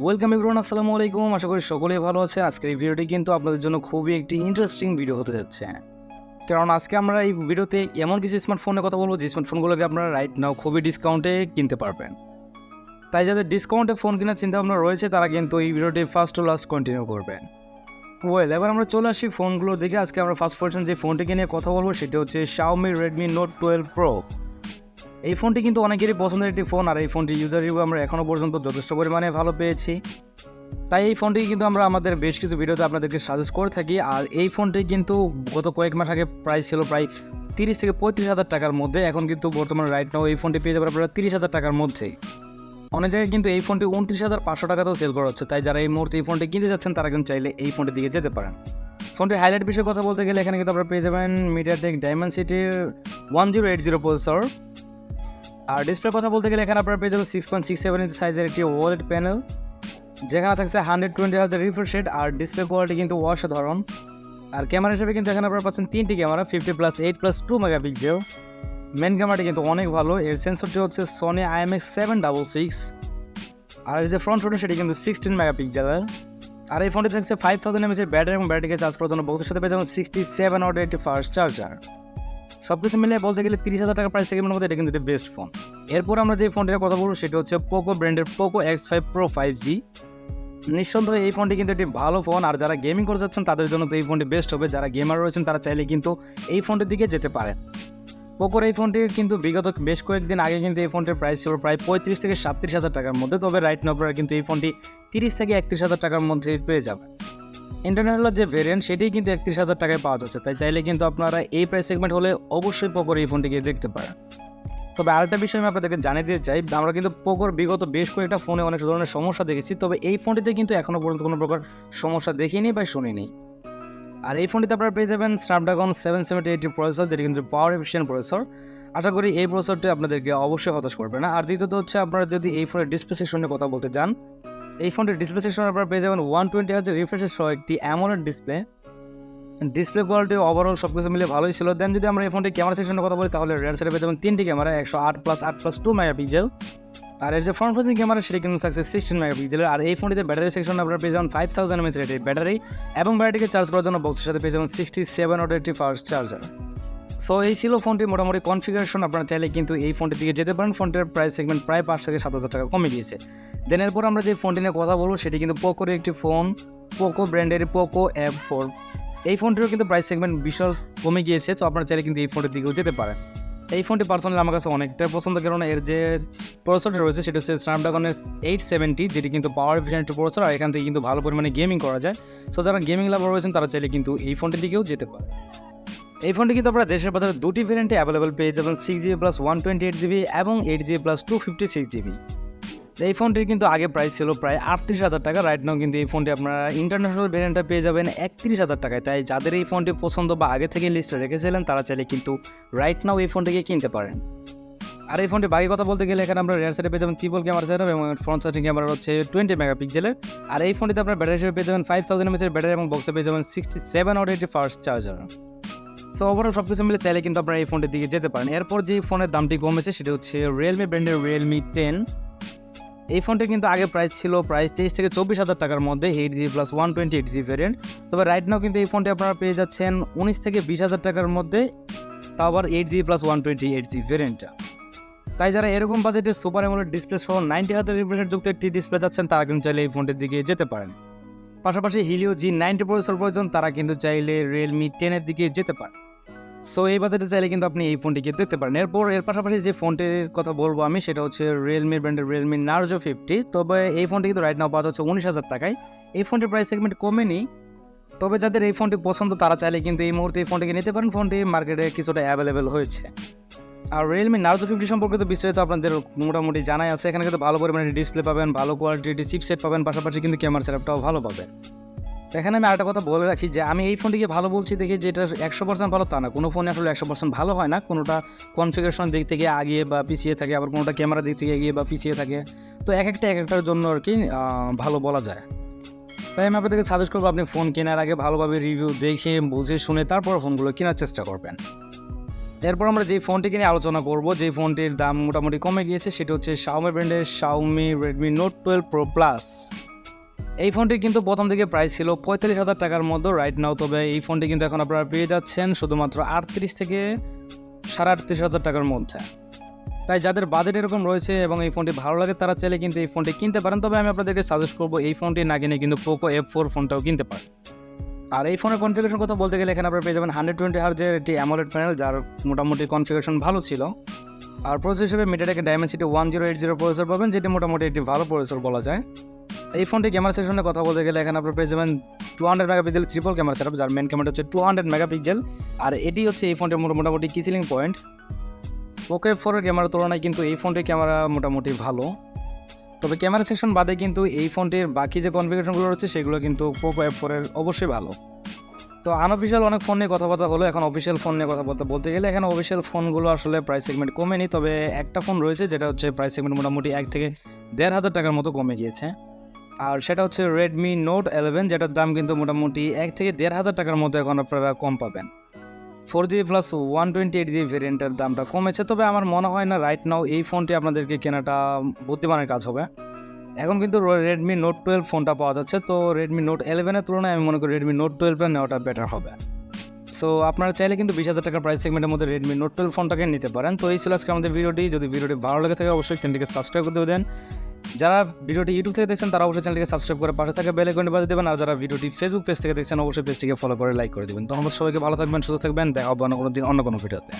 Welcome everyone, আসসালামু আলাইকুম। আশা করি সকলেই ভালো আছে। আজকের এই ভিডিওটি কিন্তু আপনাদের জন্য খুবই একটি ইন্টারেস্টিং ভিডিও হতে যাচ্ছে, কারণ আজকে আমরা এই ভিডিওতে এমন কিছু স্মার্টফোনের কথা বলবো যে স্মার্টফোনগুলোকে আপনারা রাইট নাও খুবই ডিসকাউন্টে কিনতে পারবেন। তাই যাদের ডিসকাউন্টে ফোন কেনার চিন্তাভাবনা রয়েছে তারা কিন্তু এই ভিডিওটি ফার্স্ট টু লাস্ট কন্টিনিউ করবেন। এবার আমরা চলে আসি ফোনগুলো দেখে। আজকে আমরা ফার্স্ট পার্সন যে ফোনটিকে নিয়ে কথা বলবো সেটা হচ্ছে xiaomi redmi note 12 pro। এই ফোনটি কিন্তু অনেকেরই পছন্দের একটি ফোন, আর এই ফোনটি ইউজার রিভিউ আমরা এখনও পর্যন্ত যথেষ্ট পরিমাণে ভালো পেয়েছি। তাই এই ফোনটি কিন্তু আমরা আমাদের বেশ কিছু ভিডিওতে আপনাদেরকে সাজেস্ট করে থাকি। আর এই ফোনটি কিন্তু গত কয়েক মাস আগে প্রাইস ছিল প্রায় 30 থেকে 35,000 টাকার মধ্যে। এখন কিন্তু বর্তমানে রাইট নাও এই ফোনটি পেয়ে যাবেন আপনারা 30,000 টাকার মধ্যেই। অনেক জায়গায় কিন্তু এই ফোনটি 29,500 টাকাতেও সেল করা হচ্ছে। তাই যারা এই মুহূর্তে এই ফোনটি কিনতে যাচ্ছেন তারা কিন্তু চাইলে এই ফোনটির দিকে যেতে পারেন। ফোনটির হাইলাইট বিষয়ে কথা বলতে গেলে এখানে কিন্তু আপনারা পেয়ে যাবেন মিডিয়াটেক ডায়মেনসিটির 1080 প্রসেসর। আর ডিসপ্লে কথা বলতে গেলে এখানে আপনারা পেয়ে যাবেন 6.67 ইঞ্চ সাইজের একটি ওএলইডি প্যানেল, যেখানে থাকছে 120 হার্জ রিফ্রেশ রেট। আর ডিসপ্লে কোয়ালিটি কিন্তু অসাধারণ। আর ক্যামেরা হিসেবে কিন্তু এখানে আপনারা পাচ্ছেন 3টি ক্যামেরা, 50+8+2 মেগাপিক্সেল। মেন ক্যামেরাটি কিন্তু অনেক ভালো। এর সেন্সরটি হচ্ছে সনি IMX766। আর এর যে ফ্রন্ট শুটার সেটি কিন্তু 16 মেগাপিক্সেলের। আর এই ফোনটি থাকছে 5000 mAh এর ব্যাটারি, এবং ব্যাটারিকে চার্জ করার জন্য বক্সের সাথে পেয়ে যাবেন 67 ওয়াটের একটি ফাস্ট চার্জার। সব কিছু মিলিয়ে বলতে গেলে 30,000 টাকা প্রাইস সেগমেন্টের মধ্যে এটা কিন্তু বেস্ট ফোন। এরপর আমরা যে ফোনটির কথা বলবো সেটা হচ্ছে পোকো ব্র্যান্ডের পোকো X5 Pro 5G। নিঃসন্দেহে এই ফোনটি কিন্তু একটি ভালো ফোন, আর যারা গেমিং করে যাচ্ছেন তাদের জন্য তো এই ফোনটি বেস্ট হবে। যারা গেমার রয়েছেন তারা চাইলে কিন্তু এই ফোনটির দিকে যেতে পারেন। পোকোর এই ফোনটি কিন্তু বিগত বেশ কয়েকদিন আগে কিন্তু এই ফোনটির প্রাইস ছিল প্রায় 35 থেকে 37,000 টাকার মধ্যে। তবে রাইট নাও আপনারা কিন্তু এই ফোনটি 30 থেকে 31,000 টাকার মধ্যে পেয়ে যাবেন। ইন্টারন্যাশনাল যে ভেরিয়েন্ট সেটি কিন্তু 31,000 টাকায় পাওয়া যাচ্ছে। তাই চাইলে কিন্তু আপনারা এই প্রাইস সেগমেন্ট হলে অবশ্যই পোকোর এই ফোনটিকে দেখতে পারেন। তবে আরেকটা বিষয় আমি আপনাদেরকে জানিয়ে দিতে চাই, আমরা কিন্তু পোকোর বিগত বেশ কয়েকটা ফোনে অনেক ধরনের সমস্যা দেখেছি, তবে এই ফোনটিতে কিন্তু এখনও পর্যন্ত কোনো প্রকার সমস্যা দেখিনি বা শুনিনি। আর এই ফোনটিতে আপনারা পেয়ে যাবেন স্ন্যাপড্রাগন 778 প্রসেসর, যেটি কিন্তু পাওয়ার এফিশিয়েন্ট প্রসেসর। আশা করি এই প্রসেসরটি আপনাদেরকে অবশ্যই হতাশ করবে না। আর দ্বিতীয়ত হচ্ছে আপনারা যদি এই ফোনের ডিসপ্লে সেকশনে কথা বলতে যান, এই ফোনটির ডিসপ্লে সেকশনে আপনারা পেয়ে যাবেন 120 হার্জ রিফ্রেশ সহ একটি অ্যামোলেড ডিসপ্লে কোয়ালিটি ওভারঅল সব কিছু মিলে ভালোই ছিল। দেন যদি আমরা এই ফোনটি ক্যামেরা সেকশনের কথা বলি তাহলে রেয়ার সাইডে পেয়ে যাবেন 3টি ক্যামেরা, 108+8+2 মেগাপিক্সেল। আর এর যে ফ্রন্ট ফেসিং ক্যামেরা সেটি কিন্তু থাকছে 16 মেগাপিক্সেলের। আর এই ফোনটিতে ব্যাটারি সেকশনে আপনারা পেয়ে যাবেন 5000 mAh রেটের ব্যাটারি, এবং ব্যাটারিকে চার্জ করার জন্য বক্সের সাথে পেয়ে যাবেন 67 ওয়াটের একটি ফাস্ট চার্জার। সো এই ছিল ফোনটির মোটামুটি কনফিগারেশন। আপনারা চাইলে কিন্তু এই ফোনটির দিকে যেতে পারেন। ফোনটির প্রাইস সেগমেন্ট প্রায় 5 থেকে 7,000 টাকা কমে গিয়েছে। দেন এরপর আমরা যে ফোনটি নিয়ে কথা বলবো সেটি কিন্তু পোকোর একটি ফোন, পোকো ব্র্যান্ডের পোকো F4। এই ফোনটিরও কিন্তু প্রাইস সেগমেন্ট বিশাল কমে গিয়েছে। তো আপনারা চাইলে কিন্তু এই ফোনটির দিকেও যেতে পারেন। এই ফোনটি পার্সোনালি আমার কাছে অনেকটাই পছন্দ, কারণ এর যে প্রসেসরটি রয়েছে সেটা হচ্ছে স্ন্যাপড্রাগনের 870, যেটি কিন্তু পাওয়ার এফিশিয়েন্ট প্রসেসর। আর এখান থেকে কিন্তু ভালো পরিমাণে গেমিং করা যায়। সো যারা গেমিং লাভার রয়েছেন তারা চাইলে কিন্তু এই ফোনটির দিকেও যেতে পারে। এই ফোনটি কিন্তু আপনারা দেশের বাজারে দুটি ভেরিয়েন্টে অ্যাভেলেবল পেয়ে যাবেন, 6GB + 128GB এবং 8GB + 256GB। এই ফোনটির কিন্তু আগে প্রাইস ছিল প্রায় 38,000 টাকা। রাইট নাও কিন্তু এই ফোনটি আপনারা ইন্টারন্যাশনাল ভেরিয়েন্টটা পেয়ে যাবেন 31,000 টাকায়। তাই যাদের এই ফোনটি পছন্দ বা আগে থেকে লিস্টে রেখেছিলেন তারা চাইলে কিন্তু রাইট নাও এই ফোনটিকে কিনতে পারেন। আর এই ফোনটি বাকি কথা বলতে গেলে এখানে আপনারা রেয়ার সাইডে পেয়ে যাবেন ট্রিপল ক্যামেরা সেটআপ, এবং ফ্রন্ট সাইডিং ক্যামেরা হচ্ছে 20 মেগাপিক্সেলের। আর এই ফোনটিতে আপনারা ব্যাটারি হিসেবে পেয়ে যাবেন 5000 mAh এর ব্যাটারি, এবং বক্সে পেয়ে যাবেন 67 ওয়াটের একটি ফাস্ট চার্জার। সো ওভারঅল সব কিছু মিলে চাইলে কিন্তু আপনারা এই ফোনটির দিকে যেতে পারেন। এরপর যে ফোনের দামটি কমেছে সেটা হচ্ছে রিয়েলমি ব্র্যান্ডের রিয়েলমি 10। এই ফোনটি কিন্তু আগে প্রাইস ছিল প্রায় 23 থেকে 24,000 টাকার মধ্যে, 8GB + 128GB ভ্যারিয়েন্ট। তবে রাইট নাও কিন্তু এই ফোনটি আপনারা পেয়ে যাচ্ছেন 19 থেকে 20,000 টাকার মধ্যে, তাও আবার 8GB + 128GB ভ্যারিয়েন্টটা। তাই যারা এরকম বাজেটে সুপার অ্যামোলেড ডিসপ্লে সহ 90 হার্জ রিফ্রেশ যুক্ত একটি ডিসপ্লে চাচ্ছেন তারা কিন্তু চাইলে এই ফোনটির দিকে যেতে পারেন। পাশাপাশি হিলিও G90 প্রসেসর প্রয়োজন তারা কিন্তু চাইলে রিয়েলমি 10 দিকে যেতে পারেন। সো এই বাজেটে চাইলে কিন্তু আপনি এই ফোনটিকে দেখতে পারেন। এর পাশাপাশি যে ফোনটির কথা বলবো আমি সেটা হচ্ছে রিয়েলমি ব্র্যান্ডের রিয়েলমি নার্জো 50। তবে এই ফোনটি কিন্তু রাইট নাও পাওয়া যাচ্ছে 19,000 টাকায়। এই ফোনটির প্রাইস সেগমেন্ট কমেনি, তবে যাদের এই ফোনটি পছন্দ তারা চাইলে কিন্তু এই মুহূর্তে এই ফোনটিকে নিতে পারেন। ফোনটি মার্কেটে কিছুটা অ্যাভেলেবেল হয়েছে। আর রিয়েলমি নার্জো 50 সম্পর্কে তো বিস্তারিত আপনাদের মোটামুটি জানাই আছে। এখানে কিন্তু ভালো পরিমাণে ডিসপ্লে পাবেন, ভালো কোয়ালিটির চিপসেট পাবেন, পাশাপাশি কিন্তু ক্যামেরা সেটআপটাও ভালো পাবেন। এখানে আমি আরেকটা কথা বলে রাখি যে আমি এই ফোনটিকে ভালো বলছি দেখি যে এটা 100% ভালো তা না। কোনো ফোনে আসলে 100% ভালো হয় না। কোনোটা কনফিগারেশন দিক থেকে আগিয়ে বা পিছিয়ে থাকে, আবার কোনোটা ক্যামেরা দিক থেকে এগিয়ে বা পিছিয়ে থাকে। তো এক একটার জন্য আর কি ভালো বলা যায়। তাই আমি আপনাদেরকে সাজেস্ট করবো আপনি ফোন কেনার আগে ভালোভাবে রিভিউ দেখে বুঝে শুনে তারপর ফোনগুলো কেনার চেষ্টা করবেন। এরপর আমরা যে ফোনটিকে নিয়ে আলোচনা করবো, যে ফোনটির দাম মোটামুটি কমে গিয়েছে সেটা হচ্ছে xiaomi ব্র্যান্ডের xiaomi redmi note 12 pro plus। এই ফোনটি কিন্তু প্রথম দিকে প্রাইস ছিল 45,000 টাকার মধ্যে রাইট নাও, তবে এই ফোনটি কিন্তু এখন আপনারা পেয়ে যাচ্ছেন শুধুমাত্র 38 থেকে 38,500 টাকার মধ্যে। তাই যাদের বাজেট এরকম রয়েছে এবং এই ফোনটি ভালো লাগে তারা চাইলে কিন্তু এই ফোনটি কিনতে পারেন। তবে আমি আপনাদেরকে সাজেস্ট করবো এই ফোনটি না কিনে কিন্তু পোকো F4 ফোনটাও কিনতে পারেন। আর এই ফোনের কনফিগারেশন কথা বলতে গেলে এখানে আপনারা পেয়ে যাবেন 120 হার্জের একটি অ্যামোলেড প্যানেল, যার মোটামুটি কনফিগারেশন ভালো ছিল। আর প্রসেসর হিসেবে মিডিয়াটেক ডায়মেনসিটি 1080 প্রসেসর পাবেন, যেটি মোটামুটি একটি ভালো প্রসেসর বলা যায়। এই ফোনটি ক্যামেরা সেকশনের কথা বলতে গেলে এখানে আপনারা পেয়ে যাবেন 200 মেগাপিক্সেল ট্রিপল ক্যামেরা সেটআপ, যার মেন ক্যামেরা হচ্ছে 200 মেগাপিক্সেল। আর এটি হচ্ছে এই ফোনটির মোটামুটি কি সিলিং পয়েন্ট। পোকো F4 এর ক্যামেরার তুলনায় কিন্তু এই ফোনটির ক্যামেরা মোটামুটি ভালো, তবে ক্যামেরা সেকশন বাদে কিন্তু এই ফোনটির বাকি যে কনফিগারেশনগুলো রয়েছে সেগুলো কিন্তু পোকো F4 এর অবশ্যই ভালো। তো আনঅফিসিয়াল অনেক ফোন নিয়ে কথাবার্তা হলো, এখন অফিসিয়াল ফোন নিয়ে কথাবার্তা বলতে গেলে এখানে অফিসিয়াল ফোনগুলো আসলে প্রাইস সেগমেন্ট কমেনি, তবে একটা ফোন রয়েছে যেটা হচ্ছে প্রাইস সেগমেন্ট মোটামুটি 1 থেকে 1,500 টাকার মতো কমে গিয়েছে। আর সেটা হচ্ছে রেডমি নোট 11, যেটার দাম কিন্তু মোটামুটি 1 থেকে 1,500 টাকার মতো এখন আপনারা কম পাবেন। 4GB প্লাস 128GB ভেরিয়েন্টের দামটা কমেছে, তবে আমার মনে হয় না রাইট নাও এই ফোনটি আপনাদেরকে কেনাটা বুদ্ধিমানের কাজ হবে। এখন কিন্তু রেডমি নোট 12 ফোনটা পাওয়া যাচ্ছে, তো রেডমি নোট 11 এর তুলনায় আমি মনে করি রেডমি নোট 12 নেওয়াটা বেটার হবে। সো আপনারা চাইলে কিন্তু 20,000 টাকার প্রাইস সেগমেন্টের মধ্যে রেডমি নোট 12 ফোনটাকে নিতে পারেন। তো এই ছিল আজকে আমাদের ভিডিওটি। যদি ভিডিওটি ভালো লাগে থাকে অবশ্যই চ্যানেলটিকে সাবস্ক্রাইব করে দেবেন। যারা ভিডিওটি ইউটিউব থেকে দেখছেন তারা অবশ্যই চ্যানেলটিকে সাবস্ক্রাইব করে পাশে থাকা বেল আইকনটি বাজিয়ে দেবেন। আর যারা ভিডিওটি ফেসবুক পেজ থেকে দেখছেন অবশ্যই পেজটিকে ফলো করে লাইক করে দেবেন। তো আমাদের সবাইকে ভালো থাকবেন, সুস্থ থাকবেন, দেখা হবে অন্য কোনো দিন অন্য কোনো ভিডিওতে।